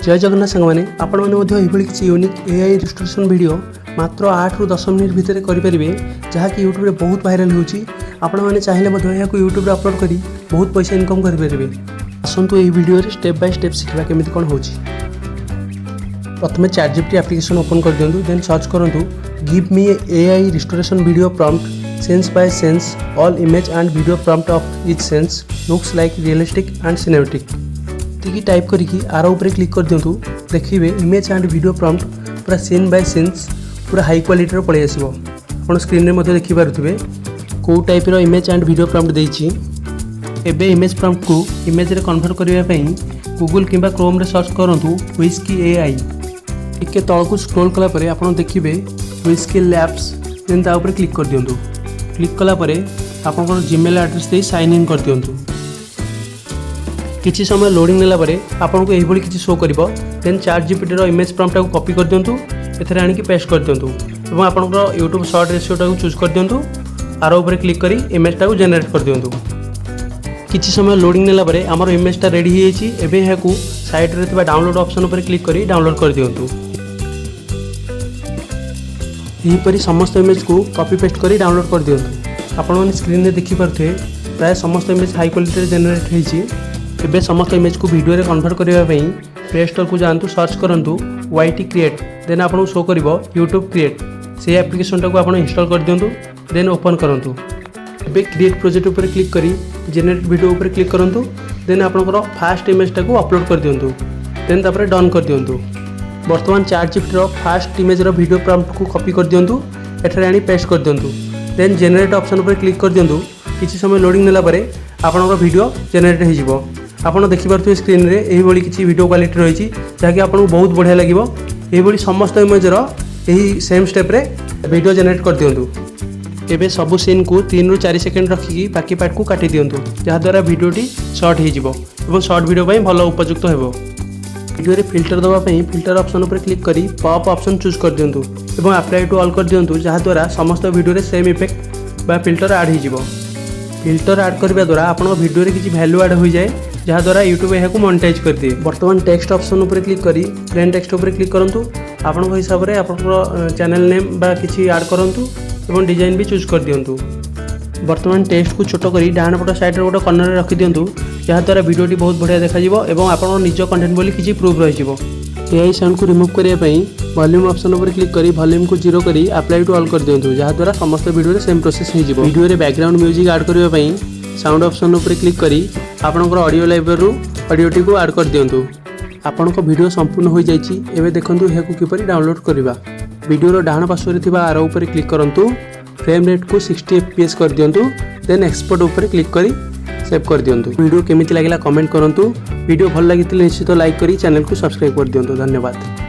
जय जगन्नाथ सांगमाने आपण मैंने किसी यूनिक एआई इलस्ट्रेशन वीडियो मात्र 8 ରୁ 10 मिनिट भितर करेंगे जहाँकि यूट्यूब रे बहुत वायरल होची। आपण मैंने चाहिए यूट्यूब रे अपलोड करी बहुत पैसा इनकम करेंगे। आसतु यही वीडियो रे स्टेप बाय स्टेप शिखा केमी कौन हो। प्रथम ChatGPT एप्लिकेशन ओपन कर दिंतु, देन सर्च करूँ give me AI restoration video prompt scenes by scenes all image and video prompt of each scenes looks like realistic and cinematic ती type करिकी आर ऊपर क्लिक कर दिंतु। देखिए इमेज एंड वीडियो प्रॉम्प्ट पूरा सीन बाय सीन्स पूरा high quality पलि आसो। आप स्क्रीन में देखिपे कौ type image and video prompt देछि। एबे इमेज प्रॉम्प्ट को इमेज रे कन्वर्ट करने गूगल किंबा क्रोम रे सर्च करूँ व्हिस्की एआई। टिके तल को स्क्रोल कला परे आपण देखिए व्हिस्की लैब्स, देन ता ऊपर क्लिक कर दिंतु। क्लिक कला परे आपन जीमेल एड्रेस दे साइन इन कर दिंतु। किछि समय लोडिंग नेला परे आपन को एही किछि शो करिवो। देन ChatGPT रो इमेज प्रॉम्प्ट को कॉपी कर दिंतु, एथरे आनी कि पेस्ट कर दिंतु एवं आपन को YouTube शॉर्ट रेशियो को चूज कर दिंतु। आर ऊपर क्लिक करी इमेज को जनरेट कर दिंतु। किछि समय लोडिंग नेला परे हमर इमेज ता रेडी हो जाइछि। एबे याकू साइड रे थिबा डाउनलोड ऑप्शन ऊपर क्लिक करी डाउनलोड कर दिंतु। यही परी समस्त इमेज को कॉपी पेस्ट करी डाउनलोड कर दिंतु। आपण माने स्क्रीन रे देखि परथे प्राय समस्त इमेज हाई क्वालिटी रे जनरेट होइछि। एबे समस्त इमेज को वीडियो रे कन्वर्ट करबा पई प्ले स्टोर को जांतु, सर्च करंतु YT क्रिएट, देन आपन शो करिवो YouTube क्रिएट। से एप्लिकेशन को आपन इंस्टॉल कर दियंतु, देन ओपन करंतु। एबे क्रिएट प्रोजेक्ट ऊपर क्लिक करी जनरेट वीडियो ऊपर क्लिक करंतु, देन आपनकर फास्ट इमेज को अपलोड कर दियंतु, देन तापर डन कर दियंतु। वर्तमान ChatGPT रो फास्ट इमेज रो वीडियो प्रॉम्प्ट को कॉपी कर दियंतु, एठरे आनी पेस्ट कर दियंतु, देन जनरेट ऑप्शन ऊपर क्लिक कर दियंतु। किछि समय लोडिंग नेला परे आपनकर वीडियो जनरेट हो जिवो। आपन देखि पारथु स्क्रीन रे एही बोली किछि वीडियो क्वालिटी रहिछि जाकि आपन बहुत बढ़िया लागिवो। एही बोली समस्त इमेज रो एही सेम स्टेप रे वीडियो जनरेट कर दियंतु। एबे सब सीन को 3 ରୁ 4 सेकंड रखिकी बाकी पार्ट को काटी दियंतु, जहा द्वारा वीडियोटी शॉर्ट हो जिवो एवं शॉर्ट वीडियो पई भलो उपयुक्त हेबो। वीडियो रे फिल्टर दवा पई फिल्टर ऑप्शन ऊपर क्लिक करी पॉप ऑप्शन चूज कर दियंतु एवं अप्लाई टू ऑल कर दियंतु, जहा द्वारा समस्त वीडियो रे सेम इफेक्ट बा फिल्टर ऐड हो जिवो। फिल्टर ऐड करबा द्वारा आपन वीडियो रे किछि वैल्यू ऐड हो जाए, जहाँ द्वारा यूट्यूब यह मोनेटाइज कर दिए। वर्तमान टेक्स्ट ऑप्शन ऊपर क्लिक करी प्लेन टेक्स्ट ऊपर क्लिक करंतु। आपन हिसाब से आपन चैनल नेम बा किछि ऐड करंतु एवं डिजाइन भी चूज कर दियंतु। वर्तमान टेक्स्ट को छोट करी डाहाण पट साइड रे गोटे कॉर्नर रे रखि दियंतु, जहाँ द्वारा वीडियोटी बहुत बढ़िया देखा जिवो एवं आपन निज कंटेंट बोली किछि प्रूफ रहि जिवो। एआई साउंड को रिमूव करिया पई वॉल्यूम ऑप्शन ऊपर क्लिक करी वॉल्यूम को 0 करी अप्लाई टू ऑल कर दियंतु, जहाँ द्वारा समस्त वीडियो रे सेम प्रोसेस हो जिवो। वीडियो रे बैकग्राउंड म्यूजिक ऐड करिया पई साउंड ऑप्शन ऊपर क्लिक करी आपनकर ऑडियो लाइब्रेरी ऑडियोटी को ऐड कर दियंतु। आपनक वीडियो संपूर्ण हो जाइछि। एबे देखंतु हेकु किपरि डाउनलोड करबा। वीडियो रो डाहाण पार्श्व रे थिबा आरो ऊपर क्लिक करंतु, फ्रेम रेट को 60 fps कर दियंतु, देन एक्सपोर्ट ऊपर क्लिक करी सेव कर दियंतु। वीडियो केमिति लागिला कमेंट करंतु। वीडियो भल लागितले निश्चित लाइक करी चैनल को सब्सक्राइब कर दियंतु। धन्यवाद।